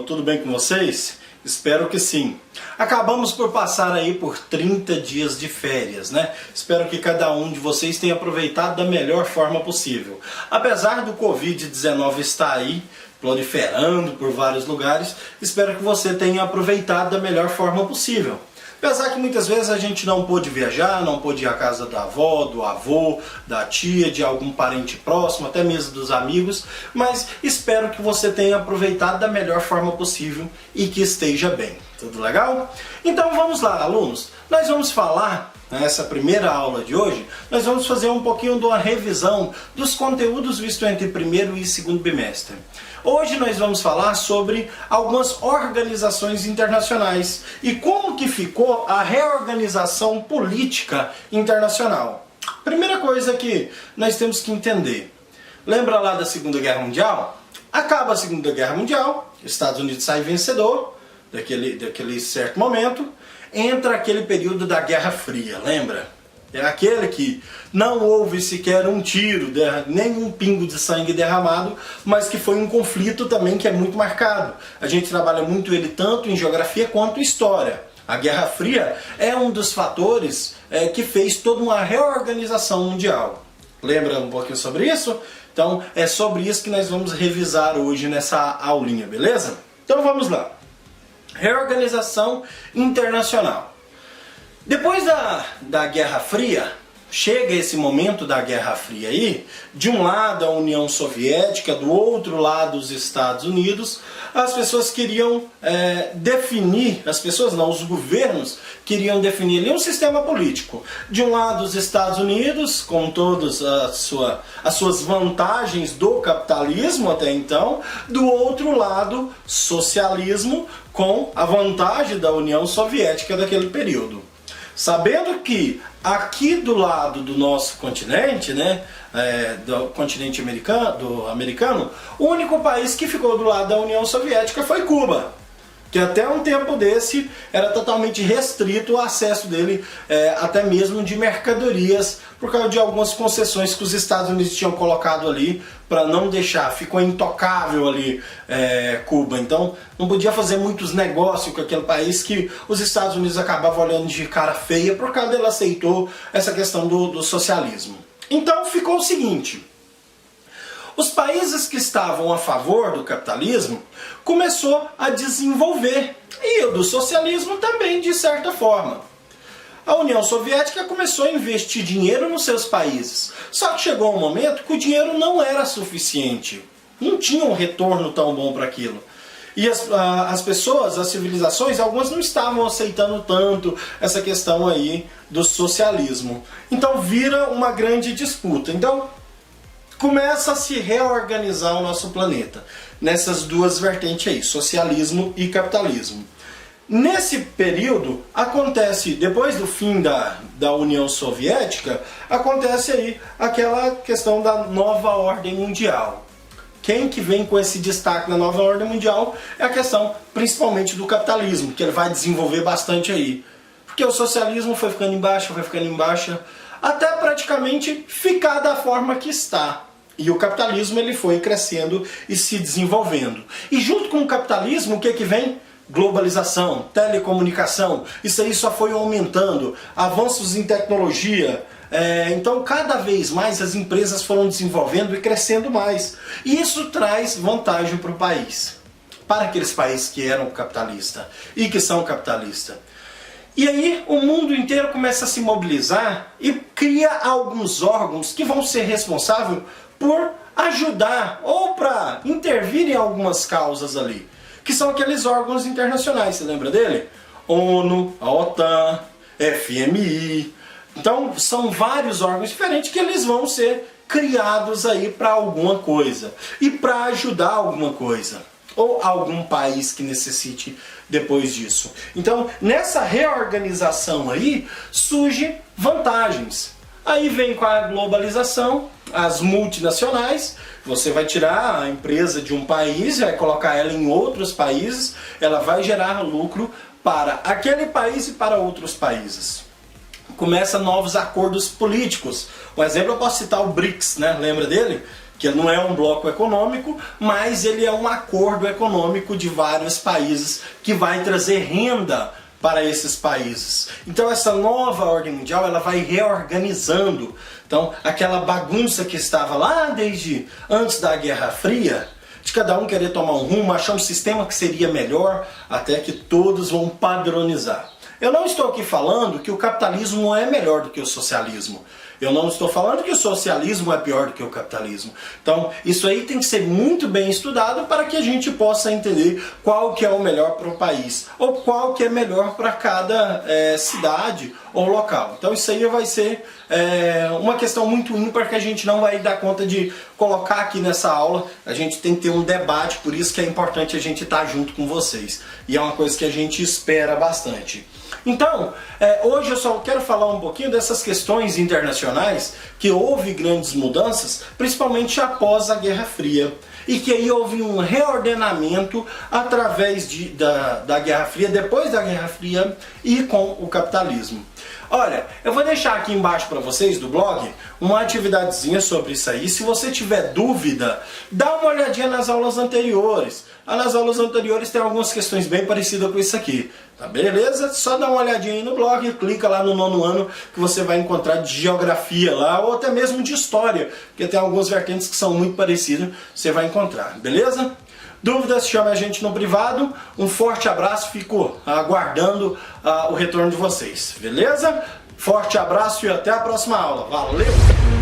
tudo bem com vocês? Espero que sim. Acabamos por passar aí por 30 dias de férias, né? Espero que cada um de vocês tenha aproveitado da melhor forma possível. Apesar do Covid-19 estar aí, proliferando por vários lugares, espero que você tenha aproveitado da melhor forma possível. Apesar que muitas vezes a gente não pôde viajar, não pôde ir à casa da avó, do avô, da tia, de algum parente próximo, até mesmo dos amigos, mas espero que você tenha aproveitado da melhor forma possível e que esteja bem. Tudo legal? Então vamos lá, alunos. Nós vamos falar, nessa primeira aula de hoje, nós vamos fazer um pouquinho de uma revisão dos conteúdos vistos entre primeiro e segundo bimestre. Hoje nós vamos falar sobre algumas organizações internacionais e como que ficou a reorganização política internacional. Primeira coisa que nós temos que entender. Lembra lá da Segunda Guerra Mundial? Acaba a Segunda Guerra Mundial, Estados Unidos sai vencedor daquele certo momento, entra aquele período da Guerra Fria, lembra? É aquele que não houve sequer um tiro, nem um pingo de sangue derramado, mas que foi um conflito também que é muito marcado. A gente trabalha muito ele tanto em geografia quanto em história. A Guerra Fria é um dos fatores que fez toda uma reorganização mundial. Lembra um pouquinho sobre isso? Então é sobre isso que nós vamos revisar hoje nessa aulinha, beleza? Então vamos lá. Reorganização internacional. Depois da Guerra Fria, chega esse momento da Guerra Fria aí, de um lado a União Soviética, do outro lado os Estados Unidos, as pessoas queriam definir, os governos queriam definir ali um sistema político. De um lado os Estados Unidos, com todas as suas vantagens do capitalismo até então, do outro lado socialismo com a vantagem da União Soviética daquele período. Sabendo que aqui do lado do nosso continente, né, do continente americano, o único país que ficou do lado da União Soviética foi Cuba, que até um tempo desse era totalmente restrito o acesso dele, até mesmo de mercadorias, por causa de algumas concessões que os Estados Unidos tinham colocado ali para não deixar, ficou intocável ali Cuba. Então não podia fazer muitos negócios com aquele país que os Estados Unidos acabavam olhando de cara feia por causa dele aceitou essa questão do socialismo. Então ficou o seguinte. Os países que estavam a favor do capitalismo começou a desenvolver, e o do socialismo também, de certa forma. A União Soviética começou a investir dinheiro nos seus países, só que chegou um momento que o dinheiro não era suficiente, não tinha um retorno tão bom para aquilo. E as pessoas, as civilizações, algumas não estavam aceitando tanto essa questão aí do socialismo. Então vira uma grande disputa. Então começa a se reorganizar o nosso planeta, nessas duas vertentes aí, socialismo e capitalismo. Nesse período, acontece, depois do fim da União Soviética, acontece aí aquela questão da nova ordem mundial. Quem que vem com esse destaque na nova ordem mundial é a questão principalmente do capitalismo, que ele vai desenvolver bastante aí. Porque o socialismo foi ficando em baixa, até praticamente ficar da forma que está. E o capitalismo ele foi crescendo e se desenvolvendo. E junto com o capitalismo, o que que vem? Globalização, telecomunicação, isso aí só foi aumentando, avanços em tecnologia. Então cada vez mais as empresas foram desenvolvendo e crescendo mais. E isso traz vantagem para o país, para aqueles países que eram capitalistas e que são capitalistas. E aí o mundo inteiro começa a se mobilizar e cria alguns órgãos que vão ser responsáveis por ajudar ou para intervir em algumas causas ali, que são aqueles órgãos internacionais, você lembra dele? ONU, a OTAN, FMI. Então são vários órgãos diferentes que eles vão ser criados aí para alguma coisa e para ajudar alguma coisa ou algum país que necessite depois disso. Então nessa reorganização aí surgem vantagens. Aí vem com a globalização, as multinacionais, você vai tirar a empresa de um país, vai colocar ela em outros países, ela vai gerar lucro para aquele país e para outros países. Começa novos acordos políticos. Um exemplo eu posso citar o BRICS, né? Lembra dele? que não é um bloco econômico, mas ele é um acordo econômico de vários países que vai trazer renda para esses países. Então essa nova ordem mundial ela vai reorganizando. Então aquela bagunça que estava lá desde antes da Guerra Fria, de cada um querer tomar um rumo, achar um sistema que seria melhor, até que todos vão padronizar. Eu não estou aqui falando que o capitalismo é melhor do que o socialismo. Eu não estou falando que o socialismo é pior do que o capitalismo. Então, isso aí tem que ser muito bem estudado para que a gente possa entender qual que é o melhor para o país, ou qual que é melhor para cada cidade ou local. Então, isso aí vai ser uma questão muito ímpar que a gente não vai dar conta de colocar aqui nessa aula. A gente tem que ter um debate, por isso que é importante a gente estar junto com vocês. E é uma coisa que a gente espera bastante. Então, hoje eu só quero falar um pouquinho dessas questões internacionais que houve grandes mudanças, principalmente após a Guerra Fria. E que aí houve um reordenamento através da Guerra Fria, depois da Guerra Fria e com o capitalismo. Olha, eu vou deixar aqui embaixo para vocês do blog uma atividadezinha sobre isso aí. Se você tiver dúvida, dá uma olhadinha nas aulas anteriores. Nas aulas anteriores tem algumas questões bem parecidas com isso aqui. Tá beleza? Só dá uma olhadinha aí no blog, clica lá no 9º ano que você vai encontrar de geografia lá, ou até mesmo de história, porque tem algumas vertentes que são muito parecidas, você vai encontrar, beleza? Dúvidas, chame a gente no privado. Um forte abraço, fico aguardando o retorno de vocês, beleza? Forte abraço e até a próxima aula. Valeu!